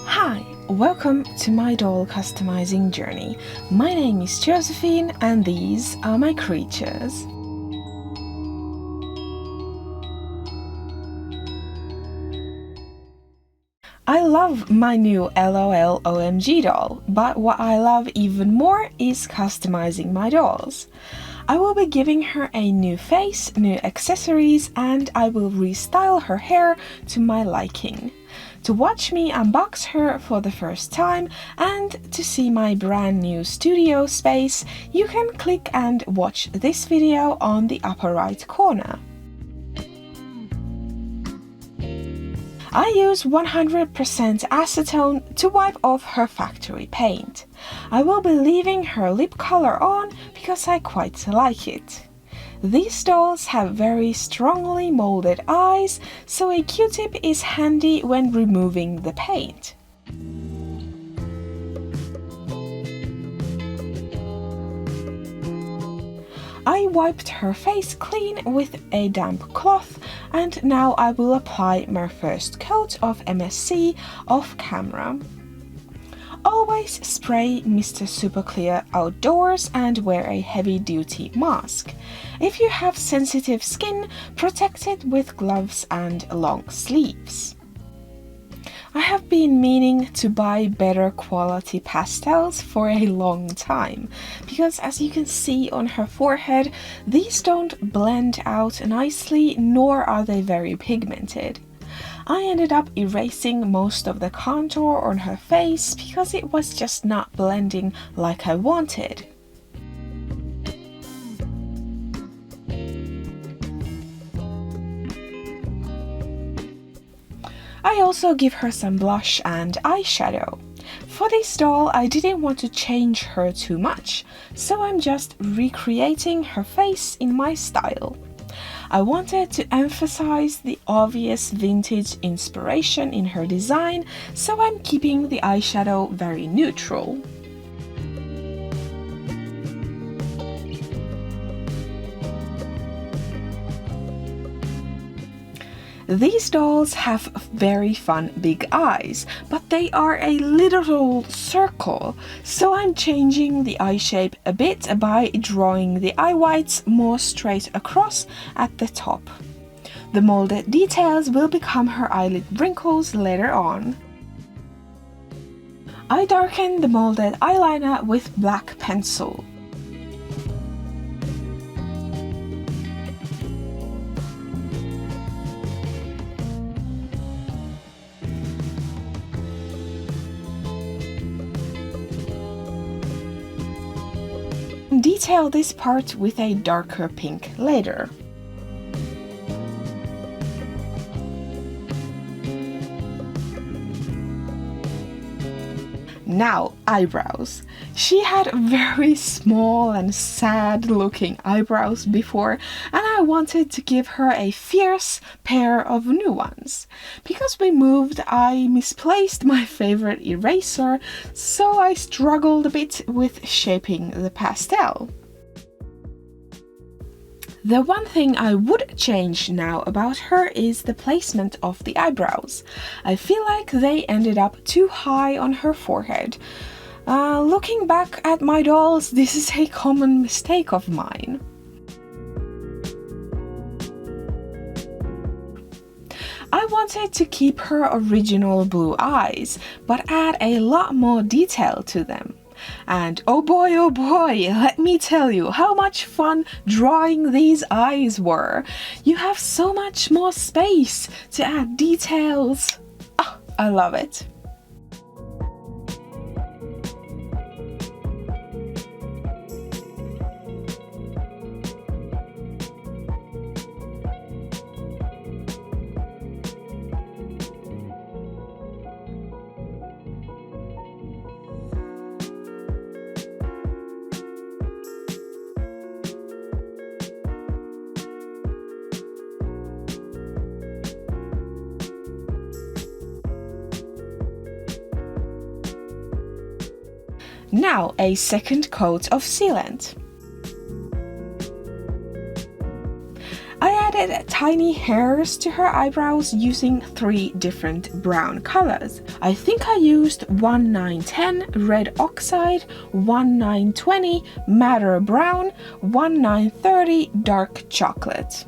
Hi, welcome to my doll customizing journey. My name is Josephine and these are my creatures. I love my new LOL OMG doll, but what I love even more is customizing my dolls. I will be giving her a new face, new accessories, and I will restyle her hair to my liking. To watch me unbox her for the first time and to see my brand new studio space, you can click and watch this video on the upper right corner. I use 100% acetone to wipe off her factory paint. I will be leaving her lip color on because I quite like it. These dolls have very strongly molded eyes, so a Q-tip is handy when removing the paint. I wiped her face clean with a damp cloth and now I will apply my first coat of MSC off camera. Always spray Ms.SuperClear outdoors and wear a heavy-duty mask. If you have sensitive skin, protect it with gloves and long sleeves. I have been meaning to buy better quality pastels for a long time, because as you can see on her forehead, these don't blend out nicely nor are they very pigmented. I ended up erasing most of the contour on her face because it was just not blending like I wanted. I also give her some blush and eyeshadow. For this doll, I didn't want to change her too much, so I'm just recreating her face in my style. I wanted to emphasize the obvious vintage inspiration in her design, so I'm keeping the eyeshadow very neutral. These dolls have very fun big eyes, but they are a literal circle, so I'm changing the eye shape a bit by drawing the eye whites more straight across at the top. The molded details will become her eyelid wrinkles later on. I darken the molded eyeliner with black pencil. Detail this part with a darker pink later. Now, eyebrows. She had very small and sad looking eyebrows before, and I wanted to give her a fierce pair of new ones. Because we moved, I misplaced my favorite eraser, so I struggled a bit with shaping the pastel. The one thing I would change now about her is the placement of the eyebrows. I feel like they ended up too high on her forehead. Looking back at my dolls, this is a common mistake of mine. I wanted to keep her original blue eyes, but add a lot more detail to them. And oh boy, let me tell you how much fun drawing these eyes were. You have so much more space to add details. Oh, I love it. Now a second coat of sealant. I added tiny hairs to her eyebrows using 3 different brown colors. I think I used 1910 red oxide, 1920 madder brown, 1930 dark chocolate.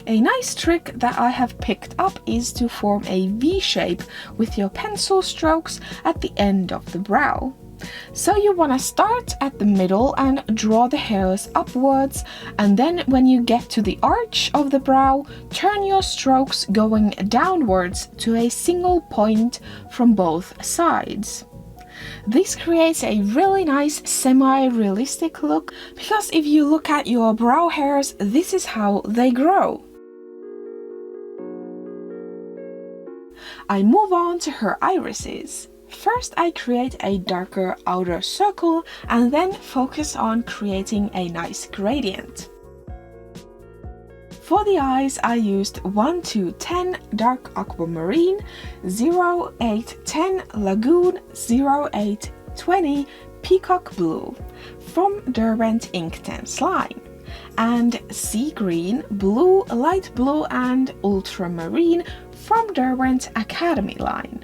A nice trick that I have picked up is to form a V shape with your pencil strokes at the end of the brow. So you want to start at the middle and draw the hairs upwards, and then when you get to the arch of the brow, turn your strokes going downwards to a single point from both sides. This creates a really nice semi-realistic look, because if you look at your brow hairs, this is how they grow. I move on to her irises. First, I create a darker outer circle and then focus on creating a nice gradient. For the eyes, I used 1210 dark aquamarine, 0810 lagoon, 0820 peacock blue from Derwent Inktense line, and sea green, blue, light blue and ultramarine from Derwent Academy line.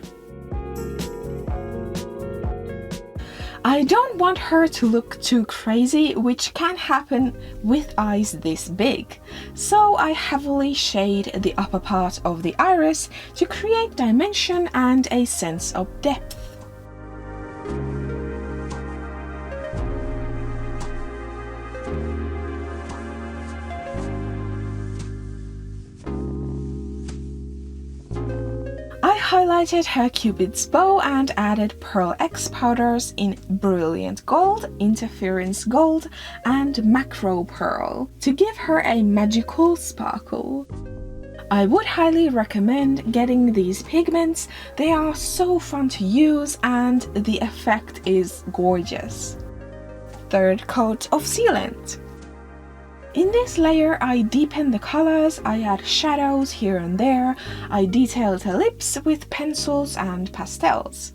I don't want her to look too crazy, which can happen with eyes this big, so I heavily shade the upper part of the iris to create dimension and a sense of depth. Highlighted her cupid's bow and added Pearl X powders in Brilliant Gold, Interference Gold and Macro Pearl to give her a magical sparkle. I would highly recommend getting these pigments. They are so fun to use and the effect is gorgeous. Third coat of sealant. In this layer, I deepen the colors, I add shadows here and there, I detailed her lips with pencils and pastels.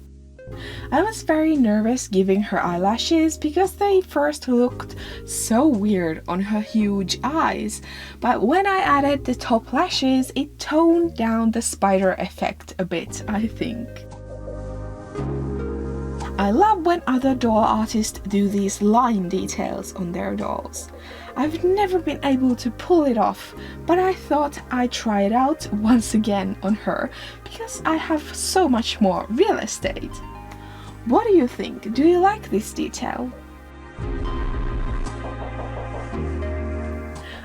I was very nervous giving her eyelashes because they first looked so weird on her huge eyes, but when I added the top lashes, it toned down the spider effect a bit, I think. I love when other doll artists do these line details on their dolls. I've never been able to pull it off, but I thought I'd try it out once again on her because I have so much more real estate. What do you think? Do you like this detail?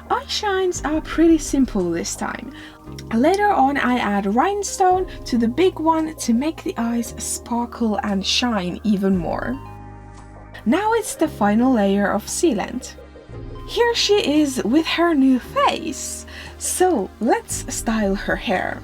Eye shines are pretty simple this time. Later on I add rhinestone to the big one to make the eyes sparkle and shine even more. Now it's the final layer of sealant. Here she is with her new face. So let's style her hair.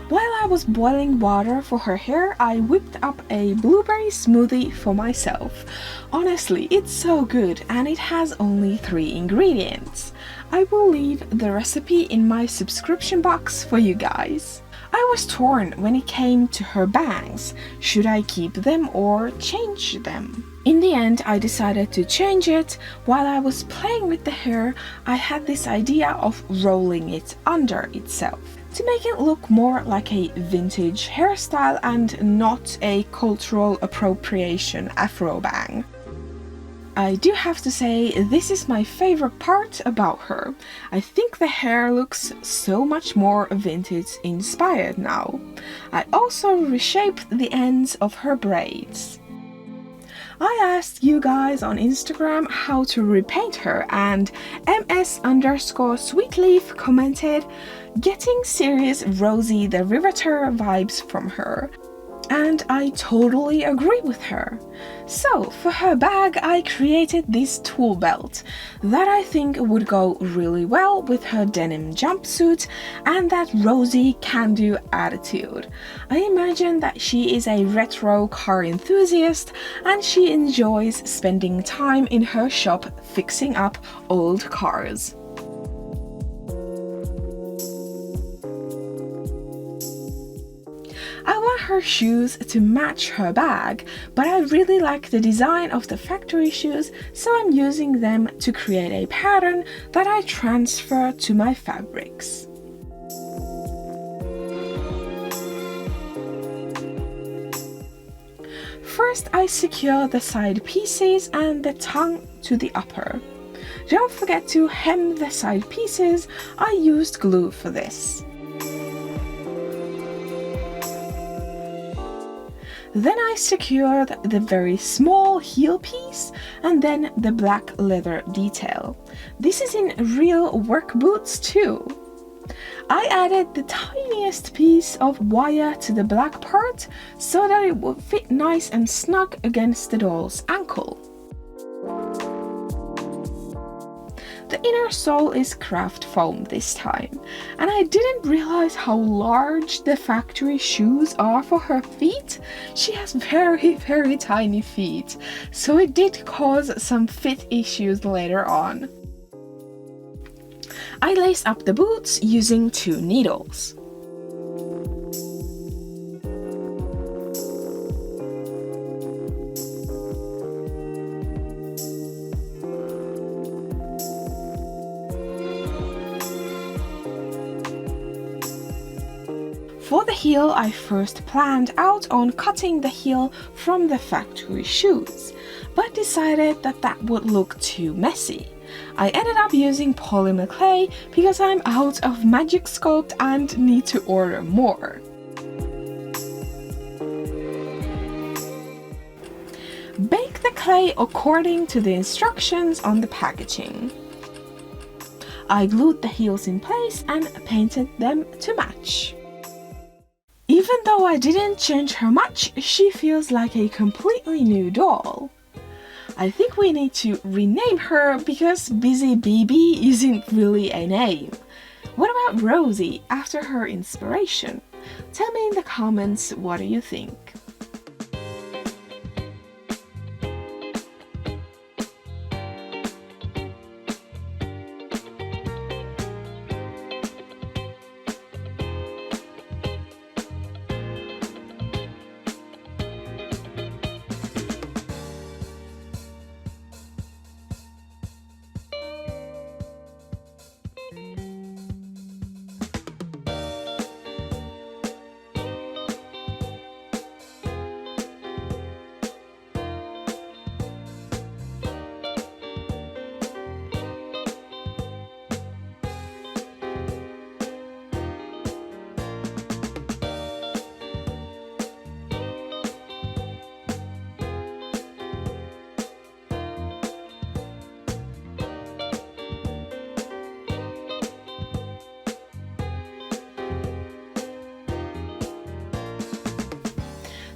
While I was boiling water for her hair, I whipped up a blueberry smoothie for myself. Honestly, it's so good and it has only 3 ingredients. I will leave the recipe in my subscription box for you guys. I was torn when it came to her bangs. Should I keep them or change them? In the end, I decided to change it. While I was playing with the hair, I had this idea of rolling it under itself to make it look more like a vintage hairstyle and not a cultural appropriation afro bang. I do have to say, this is my favorite part about her. I think the hair looks so much more vintage inspired now. I also reshaped the ends of her braids. I asked you guys on Instagram how to repaint her and MS_sweetleaf commented, "Getting serious Rosie the Riveter vibes from her." And I totally agree with her. So for her bag I created this tool belt that I think would go really well with her denim jumpsuit and that rosy can-do attitude. I imagine that she is a retro car enthusiast and she enjoys spending time in her shop fixing up old cars. I want her shoes to match her bag, but I really like the design of the factory shoes, so I'm using them to create a pattern that I transfer to my fabrics. First, I secure the side pieces and the tongue to the upper. Don't forget to hem the side pieces. I used glue for this. Then I secured the very small heel piece and then the black leather detail. This is in real work boots too. I added the tiniest piece of wire to the black part so that it would fit nice and snug against the doll's ankle. The inner sole is craft foam this time, and I didn't realize how large the factory shoes are for her feet. She has very tiny feet, so it did cause some fit issues later on. I lace up the boots using 2 needles. For the heel, I first planned out on cutting the heel from the factory shoes, but decided that that would look too messy. I ended up using polymer clay because I'm out of Magic Sculpt and need to order more. Bake the clay according to the instructions on the packaging. I glued the heels in place and painted them to match. Even though I didn't change her much, she feels like a completely new doll. I think we need to rename her because Busy BB isn't really a name. What about Rosie after her inspiration? Tell me in the comments what do you think.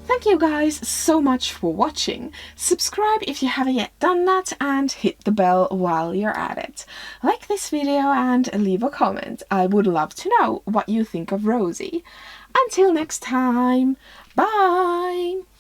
Thank you guys so much for watching. Subscribe if you haven't yet done that and hit the bell while you're at it. Like this video and leave a comment. I would love to know what you think of Rosie. Until next time, bye!